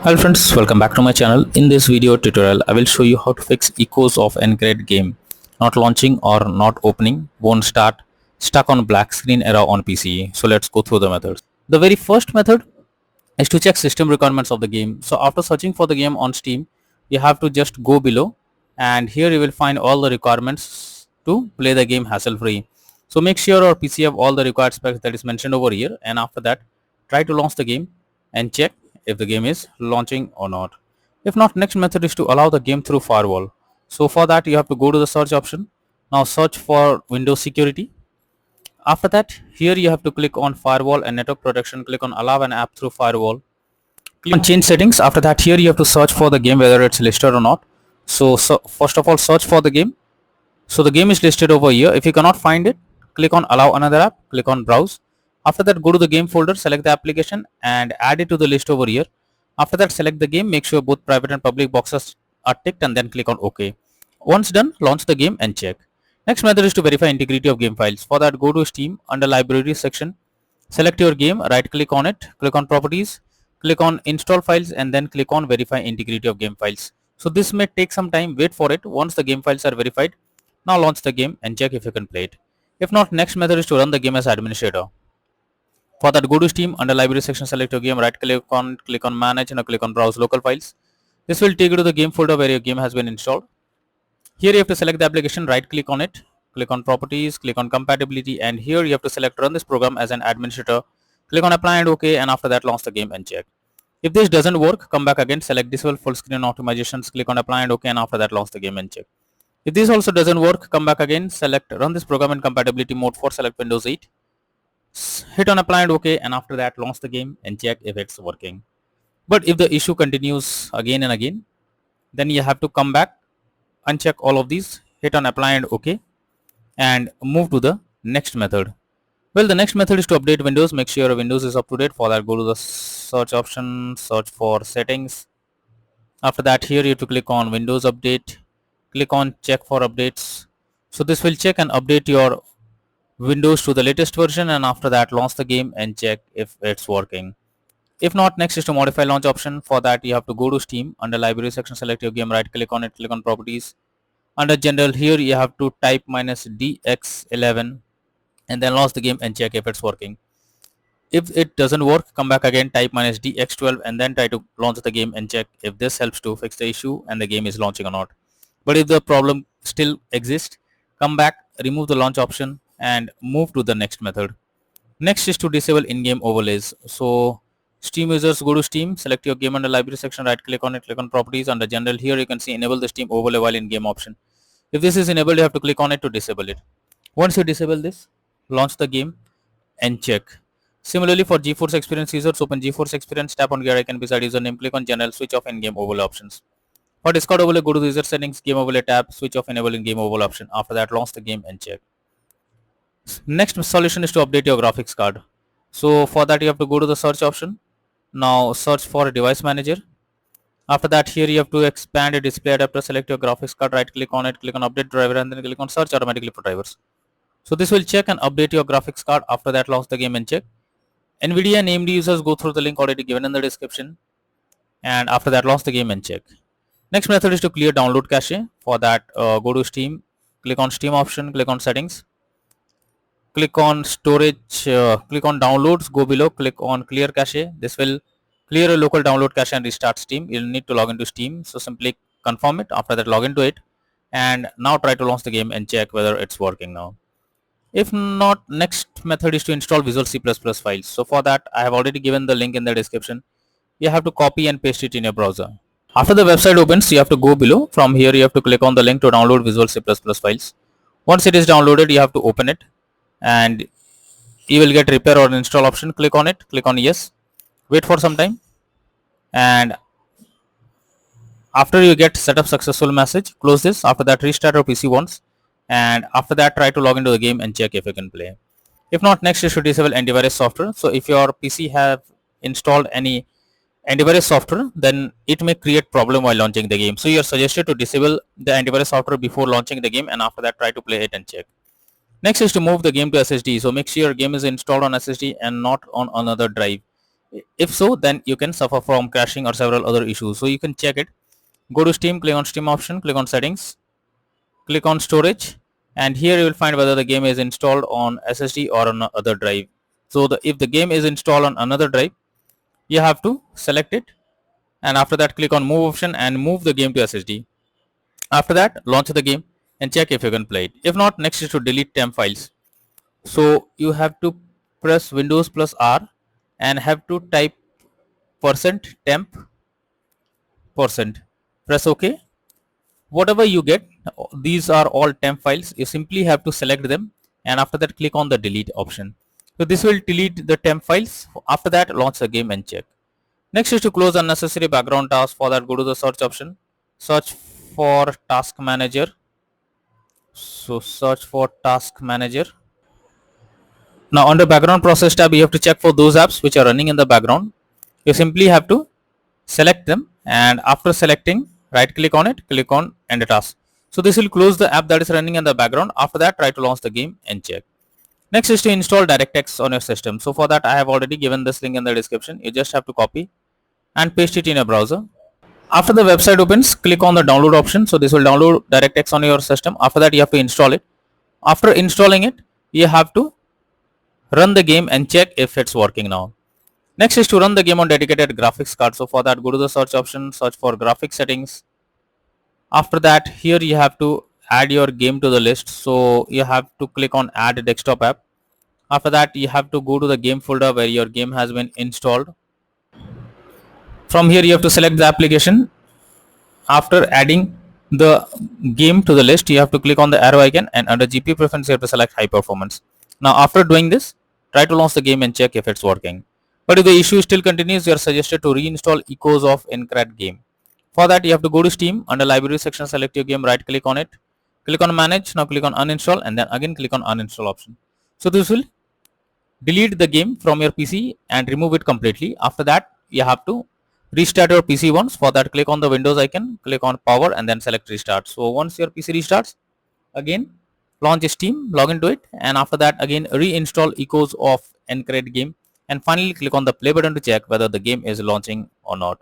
Hello friends, welcome back to my channel. In this video tutorial, I will show you how to fix Echoes of Aincrad game. Not launching or not opening, won't start, stuck on black screen error on PC. So let's go through the methods. The very first method is to check system requirements of the game. So after searching for the game on Steam, you have to just go below and here you will find all the requirements to play the game hassle free. So make sure your PC have all the required specs that is mentioned over here, and after that try to launch the game and check if the game is launching or not. If not, next method is to allow the game through firewall. So for that you have to go to the search option. Now search for Windows security. After that, here you have to click on firewall and network protection, click on allow an app through firewall. Click on change settings. After that, here you have to search for the game whether it's listed or not. So first of all, search for the game. So the game is listed over here. If you cannot find it, click on allow another app, click on browse. After that, go to the game folder, select the application and add it to the list over here. After that, select the game, make sure both private and public boxes are ticked and then click on OK. Once done, launch the game and check. Next method is to verify integrity of game files. For that, go to Steam, under library section, select your game, right click on it, click on properties, click on install files and then click on verify integrity of game files. So this may take some time, wait for it. Once the game files are verified, now launch the game and check if you can play it. If not, next method is to run the game as administrator. For that, go to Steam, under library section, select your game, right click on manage and click on browse local files. This will take you to the game folder where your game has been installed. Here you have to select the application, right click on it, click on properties, click on compatibility, and here you have to select run this program as an administrator. Click on apply and OK, and after that launch the game and check. If this doesn't work, come back again, select disable full screen optimizations, click on apply and OK, and after that launch the game and check. If this also doesn't work, come back again, select run this program in compatibility mode for select Windows 8. Hit on apply and OK, and after that launch the game and check if it's working. But if the issue continues again and again, then you have to come back, uncheck all of these, hit on apply and OK, and move to the next method. Well, the next method is to update Windows. Make sure your Windows is up to date. For that, go to the search option, search for settings. After that, here you have to click on Windows Update, click on check for updates. So this will check and update your Windows to the latest version, and after that launch the game and check if it's working. If not, next is to modify launch option. For that, you have to go to Steam, under library section, select your game, right click on it, click on properties. Under general, here you have to type -dx11 and then launch the game and check if it's working. If it doesn't work, come back again, type -dx12 and then try to launch the game and check if this helps to fix the issue and the game is launching or not. But if the problem still exists, come back, remove the launch option and move to the next method. Next is to disable in-game overlays. So Steam users, go to Steam, select your game under library section, right click on it, click on properties. Under general, here you can see enable the Steam overlay while in game option. If this is enabled, you have to click on it to disable it. Once you disable this, launch the game and check. Similarly, for GeForce Experience users, open GeForce Experience, tap on gear icon beside username, click on general, switch off in-game overlay options. For Discord overlay, go to the user settings, game overlay tab, switch off enable in-game overlay option. After that, launch the game and check. Next solution is to update your graphics card. So for that, you have to go to the search option. Now search for device manager. After that, here you have to expand a display adapter, select your graphics card, right click on it, click on update driver and then click on search automatically for drivers. So this will check and update your graphics card. After that, launch the game and check. NVIDIA and AMD users, go through the link already given in the description, and after that launch the game and check. Next method is to clear download cache. For that, go to Steam, click on Steam option, click on settings, click on storage, click on downloads, go below, click on clear cache. This will clear a local download cache and restart Steam. You'll need to log into Steam, so simply confirm it. After that, log into it and now try to launch the game and check whether it's working now. If not, next method is to install Visual C++ files. So for that, I have already given the link in the description. You have to copy and paste it in your browser. After the website opens, you have to go below. From here, you have to click on the link to download Visual C++ files. Once it is downloaded, you have to open it and you will get repair or install option. Click on it, click on yes, wait for some time, and after you get setup successful message, close this. After that, restart your PC once, and after that try to log into the game and check if you can play. If not, next you should disable antivirus software. So if your PC have installed any antivirus software, then it may create problem while launching the game. So you are suggested to disable the antivirus software before launching the game, and after that try to play it and check. Next is to move the game to SSD. So make sure your game is installed on SSD and not on another drive. If so, then you can suffer from crashing or several other issues. So you can check it. Go to Steam, click on Steam option, click on settings, click on storage, and here you will find whether the game is installed on SSD or on other drive. So if the game is installed on another drive, you have to select it, and after that click on move option and move the game to SSD. After that, launch the game and check if you can play it. If not, next is to delete temp files. So you have to press Windows plus R and have to type percent temp percent. Press OK. Whatever you get, these are all temp files. You simply have to select them, and after that click on the delete option. So this will delete the temp files. After that, launch the game and check. Next is to close unnecessary background tasks. For that, go to the search option, search for task manager. So search for task manager. Now under background process tab, you have to check for those apps which are running in the background. You simply have to select them, and after selecting, right click on it, click on end task. So this will close the app that is running in the background. After that, try to launch the game and check. Next is to install DirectX on your system. So for that, I have already given this link in the description. You just have to copy and paste it in your browser. After the website opens, click on the download option. So this will download DirectX on your system. After that, you have to install it. After installing it, you have to run the game and check if it's working now. Next is to run the game on dedicated graphics card. So for that, go to the search option, search for graphics settings. After that, here you have to add your game to the list. So you have to click on add desktop app. After that, you have to go to the game folder where your game has been installed. From here, you have to select the application. After adding the game to the list, you have to click on the arrow icon, and under GPU preference, you have to select high performance. Now after doing this, try to launch the game and check if it's working. But if the issue still continues, you are suggested to reinstall Echoes of Aincrad game. For that, you have to go to Steam, under library section, select your game, right click on it, click on manage. Now click on uninstall, and then again click on uninstall option. So this will delete the game from your PC and remove it completely. After that, you have to restart your PC once. For that, click on the Windows icon, click on power, and then select restart. So once your PC restarts, again launch Steam, log into it, and after that again reinstall Echoes of Aincrad game, and finally click on the play button to check whether the game is launching or not.